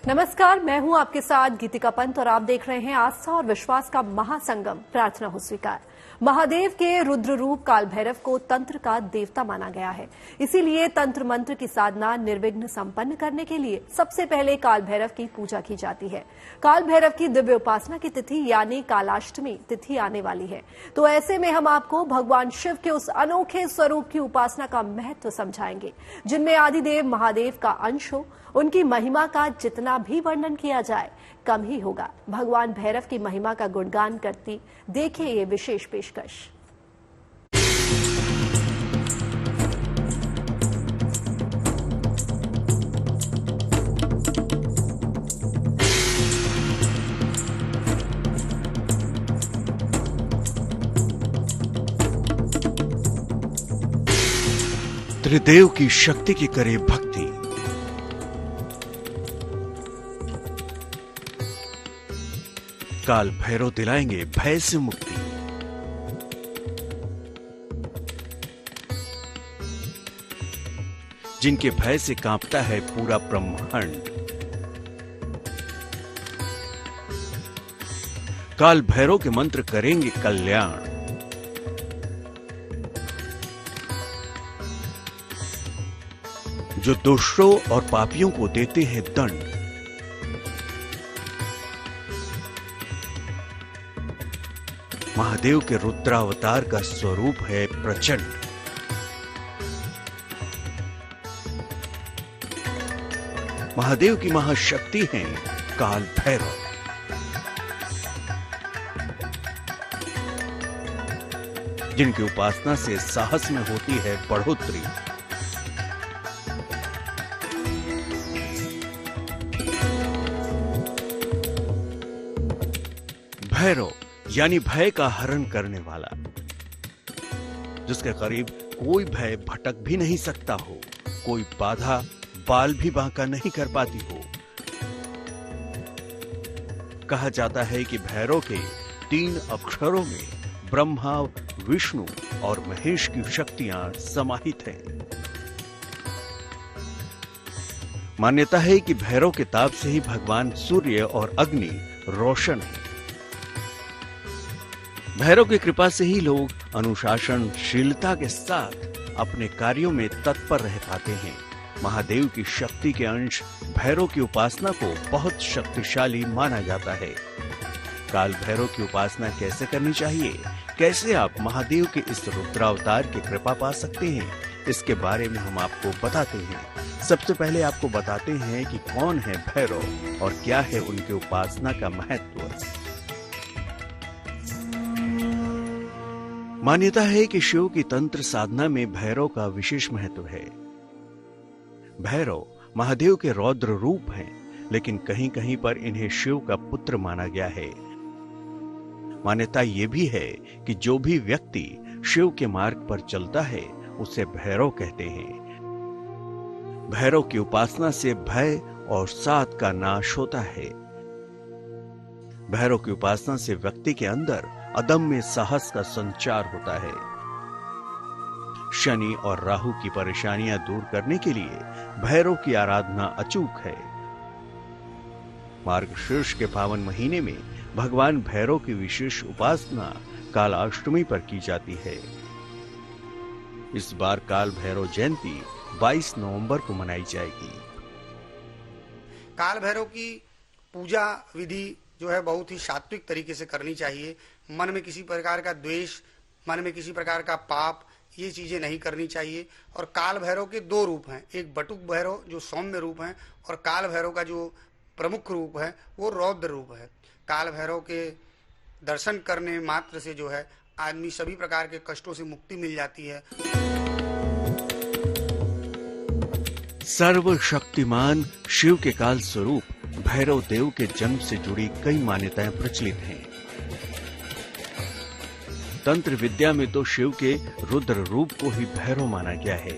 नमस्कार, मैं हूं आपके साथ गीतिका पंत और आप देख रहे हैं आस्था और विश्वास का महासंगम प्रार्थना हो स्वीकार। महादेव के रुद्र रूप काल भैरव को तंत्र का देवता माना गया है। इसीलिए तंत्र मंत्र की साधना निर्विघ्न संपन्न करने के लिए सबसे पहले काल भैरव की पूजा की जाती है। काल भैरव की दिव्य उपासना की तिथि यानी कालाष्टमी तिथि आने वाली है, तो ऐसे में हम आपको भगवान शिव के उस अनोखे स्वरूप की उपासना का महत्व समझाएंगे, जिनमें आदिदेव महादेव का अंश हो। उनकी महिमा का जितना भी वर्णन किया जाए कम ही होगा। भगवान भैरव की महिमा का गुणगान करती देखिए ये विशेष पेशकश। त्रिदेव की शक्ति की करे भक्ति, काल भैरव दिलाएंगे भय से मुक्ति। जिनके भय से कांपता है पूरा ब्रह्मांड, काल भैरव के मंत्र करेंगे कल्याण। जो दुष्टों और पापियों को देते हैं दंड, महादेव के रुद्रावतार का स्वरूप है प्रचंड। महादेव की महाशक्ति है काल भैरव। जिनकी उपासना से साहस में होती है बढ़ोतरी। भैरव यानी भय का हरण करने वाला, जिसके करीब कोई भय भटक भी नहीं सकता हो, कोई बाधा बाल भी बांका नहीं कर पाती हो। कहा जाता है कि भैरव के 3 अक्षरों में ब्रह्मा, विष्णु और महेश की शक्तियां समाहित हैं। मान्यता है कि भैरव के ताप से ही भगवान सूर्य और अग्नि रोशन है। भैरव की कृपा से ही लोग अनुशासनशीलता के साथ अपने कार्यों में तत्पर रह पाते हैं। महादेव की शक्ति के अंश भैरव की उपासना को बहुत शक्तिशाली माना जाता है। काल भैरव की उपासना कैसे करनी चाहिए, कैसे आप महादेव के इस रुद्रावतार की कृपा पा सकते हैं, इसके बारे में हम आपको बताते हैं। सबसे पहले आपको बताते हैं कि कौन है भैरव और क्या है उनकी उपासना का महत्व। मान्यता है कि शिव की तंत्र साधना में भैरव का विशेष महत्व है। भैरव महादेव के रौद्र रूप हैं, लेकिन कहीं कहीं पर इन्हें शिव का पुत्र माना गया है। मान्यता यह भी है कि जो भी व्यक्ति शिव के मार्ग पर चलता है उसे भैरव कहते हैं। भैरव की उपासना से भय और सात का नाश होता है। भैरव की उपासना से व्यक्ति के अंदर अदम्य साहस का संचार होता है। शनि और राहु की परेशानियां दूर करने के लिए भैरव की आराधना अचूक है। मार्गशीर्ष के पावन महीने में भगवान भैरव की विशेष उपासना कालाष्टमी पर की जाती है। इस बार काल भैरव जयंती 22 नवंबर को मनाई जाएगी। काल भैरव की पूजा विधि जो है बहुत ही सात्विक तरीके से करनी चाहिए। मन में किसी प्रकार का द्वेष, मन में किसी प्रकार का पाप, ये चीजें नहीं करनी चाहिए। और काल भैरव के 2 रूप हैं, एक बटुक भैरव जो सौम्य रूप है, और काल भैरव का जो प्रमुख रूप है वो रौद्र रूप है। काल भैरव के दर्शन करने मात्र से जो है आदमी सभी प्रकार के कष्टों से मुक्ति मिल जाती है। सर्वशक्तिमान शिव के काल स्वरूप भैरव देव के जन्म से जुड़ी कई मान्यताएं प्रचलित हैं। तंत्र विद्या में तो शिव के रुद्र रूप को ही भैरव माना गया है,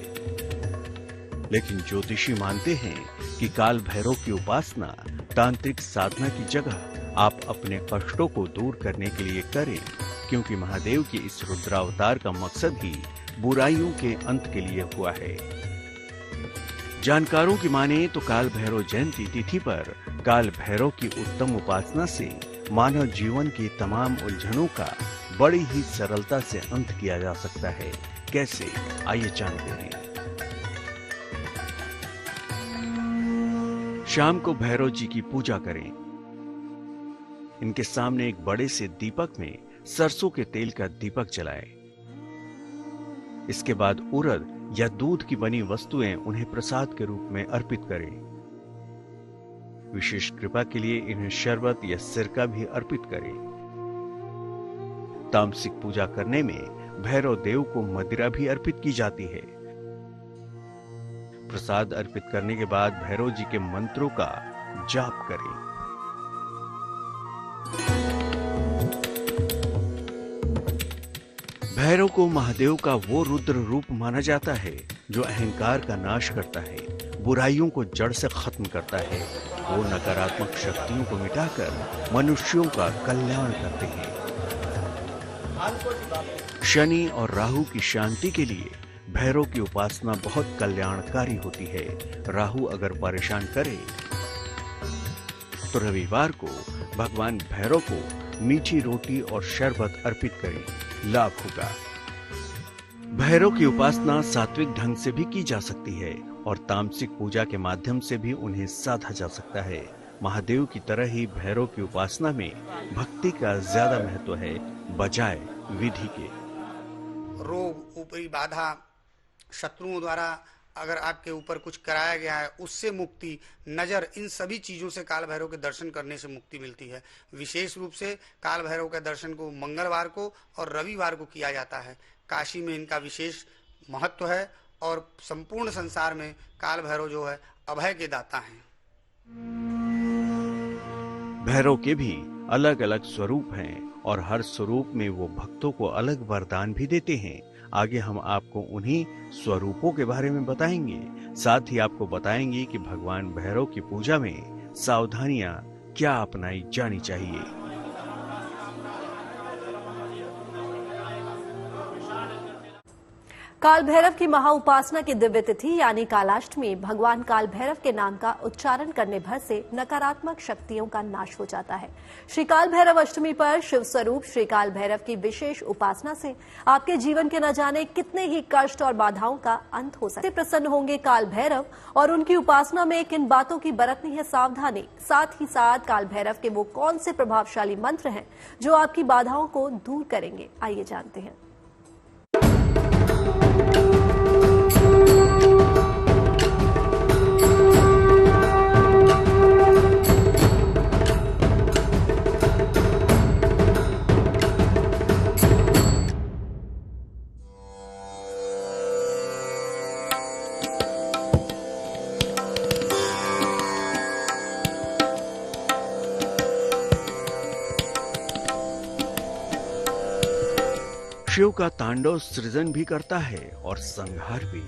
लेकिन ज्योतिषी मानते हैं कि काल भैरव की उपासना तांत्रिक साधना की जगह आप अपने कष्टों को दूर करने के लिए करें, क्योंकि महादेव की इस रुद्रावतार का मकसद ही बुराइयों के अंत के लिए हुआ है। जानकारों की माने तो काल भैरव जयंती तिथि पर काल भैरव की उत्तम उपासना से मानव जीवन की तमाम उलझनों का बड़ी ही सरलता से अंत किया जा सकता है। कैसे, आइए जानते हैं। शाम को भैरव जी की पूजा करें। इनके सामने एक बड़े से दीपक में सरसों के तेल का दीपक जलाएं। इसके बाद उड़द या दूध की बनी वस्तुएं उन्हें प्रसाद के रूप में अर्पित करें। विशेष कृपा के लिए इन्हें शरबत या सिरका भी अर्पित करें। तामसिक पूजा करने में भैरव देव को मदिरा भी अर्पित की जाती है। प्रसाद अर्पित करने के बाद भैरव जी के मंत्रों का जाप करें। भैरव को महादेव का वो रुद्र रूप माना जाता है जो अहंकार का नाश करता है, बुराइयों को जड़ से खत्म करता है। वो नकारात्मक शक्तियों को मिटाकर मनुष्यों का कल्याण करते हैं। शनि और राहु की शांति के लिए भैरव की उपासना बहुत कल्याणकारी होती है। राहु अगर परेशान करे तो रविवार को भगवान भैरव को मीठी रोटी और शरबत अर्पित करें, लाभ होगा। भैरव की उपासना सात्विक ढंग से भी की जा सकती है और तामसिक पूजा के माध्यम से भी उन्हें साधा जा सकता है। महादेव की तरह ही भैरव की उपासना में भक्ति का ज्यादा महत्व है बजाय विधि के। रोग, ऊपरी बाधा, शत्रुओं द्वारा अगर आपके ऊपर कुछ कराया गया है उससे मुक्ति, नजर, इन सभी चीजों से काल भैरव के दर्शन करने से मुक्ति मिलती है। विशेष रूप से काल भैरव के दर्शन को मंगलवार को और रविवार को किया जाता है। काशी में इनका विशेष महत्व है और संपूर्ण संसार में काल भैरव जो है अभय के दाता हैं। भैरव के भी अलग अलग स्वरूप हैं और हर स्वरूप में वो भक्तों को अलग वरदान भी देते हैं। आगे हम आपको उन्हीं स्वरूपों के बारे में बताएंगे। साथ ही आपको बताएंगे कि भगवान भैरव की पूजा में सावधानियां क्या अपनाई जानी चाहिए। काल भैरव की महाउपासना की दिव्य तिथि यानी कालाष्टमी भगवान काल भैरव के नाम का उच्चारण करने भर से नकारात्मक शक्तियों का नाश हो जाता है। श्री काल भैरव अष्टमी पर शिव स्वरूप श्री काल भैरव की विशेष उपासना से आपके जीवन के न जाने कितने ही कष्ट और बाधाओं का अंत हो सकते। प्रसन्न होंगे काल भैरव और उनकी उपासना में किन बातों की बरतनी है सावधानी, साथ ही साथ काल भैरव के वो कौन से प्रभावशाली मंत्र हैं जो आपकी बाधाओं को दूर करेंगे, आइए जानते हैं। शिव का तांडव सृजन भी करता है और संहार भी।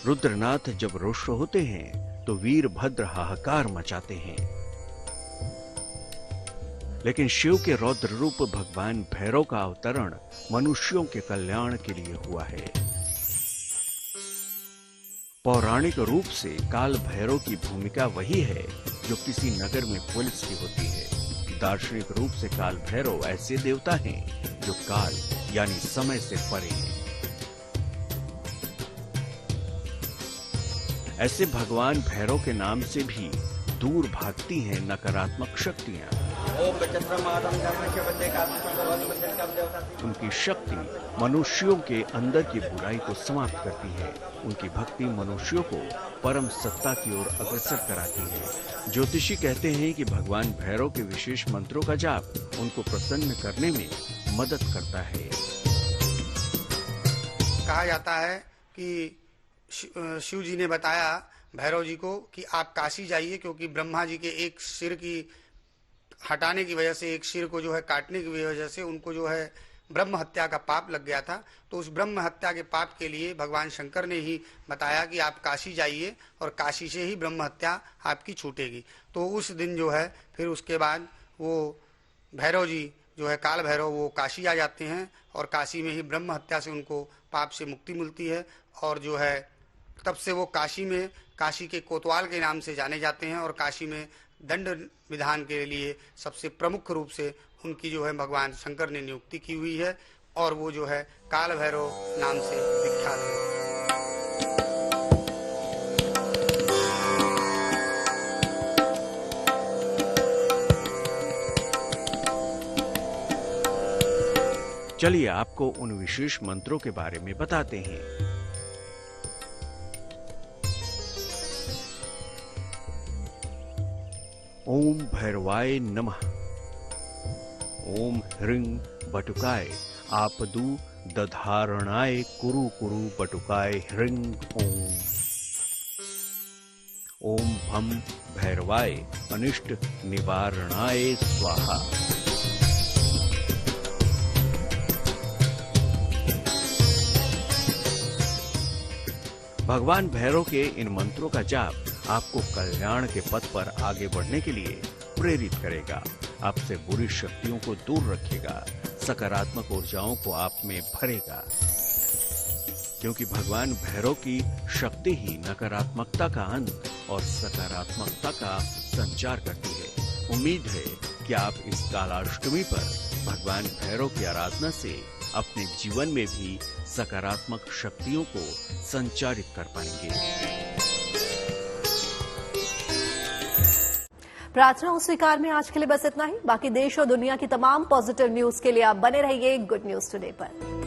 रुद्रनाथ जब रुष्ट होते हैं तो वीरभद्र हाहाकार मचाते हैं, लेकिन शिव के रौद्र रूप भगवान भैरव का अवतरण मनुष्यों के कल्याण के लिए हुआ है। पौराणिक रूप से काल भैरव की भूमिका वही है जो किसी नगर में पुलिस की होती है। दार्शनिक रूप से काल भैरव ऐसे देवता हैं जो काल यानी समय से परे हैं। ऐसे भगवान भैरव के नाम से भी दूर भागती हैं नकारात्मक शक्तियां। उनकी शक्ति मनुष्यों के अंदर की बुराई को समाप्त करती है। उनकी भक्ति मनुष्यों को परम सत्ता की ओर अग्रसर कराती है। ज्योतिषी कहते हैं कि भगवान भैरव के विशेष मंत्रों का जाप उनको प्रसन्न करने में मदद करता है। कहा जाता है कि शिव जी ने बताया भैरव जी को कि आप काशी जाइए, क्योंकि ब्रह्मा जी के एक सिर की हटाने की वजह से, एक सिर को जो है काटने की वजह से उनको जो है ब्रह्म हत्या का पाप लग गया था। तो उस ब्रह्म हत्या के पाप के लिए भगवान शंकर ने ही बताया कि आप काशी जाइए और काशी से ही ब्रह्म हत्या आपकी छूटेगी। तो उस दिन जो है फिर उसके बाद वो भैरव जी जो है काल भैरव वो काशी आ जाते हैं और काशी में ही ब्रह्म हत्या से उनको पाप से मुक्ति मिलती है और जो है तब से वो काशी के कोतवाल के नाम से जाने जाते हैं और काशी में दंड विधान के लिए सबसे प्रमुख रूप से उनकी जो है भगवान शंकर ने नियुक्ति की हुई है और वो जो है काल भैरव नाम से विख्यात है। चलिए आपको उन विशेष मंत्रों के बारे में बताते हैं। ओम भैरवाय नमः। ओम ह्रीं बटुकाय आपदु दधारणाय कुरु कुरु बटुकाय ह्रीं ओम। ओम भम भैरवाय अनिष्ट निवारणाय स्वाहा। भगवान भैरव के इन मंत्रों का जाप आपको कल्याण के पथ पर आगे बढ़ने के लिए प्रेरित करेगा, आपसे बुरी शक्तियों को दूर रखेगा, सकारात्मक ऊर्जाओं को आप में भरेगा, क्योंकि भगवान भैरव की शक्ति ही नकारात्मकता का अंत और सकारात्मकता का संचार करती है। उम्मीद है कि आप इस कालाष्टमी पर भगवान भैरव की आराधना से अपने जीवन में भी सकारात्मक शक्तियों को संचारित कर पाएंगे। प्रार्थना हो स्वीकार में आज के लिए बस इतना ही। बाकी देश और दुनिया की तमाम पॉजिटिव न्यूज के लिए आप बने रहिए गुड न्यूज टुडे पर।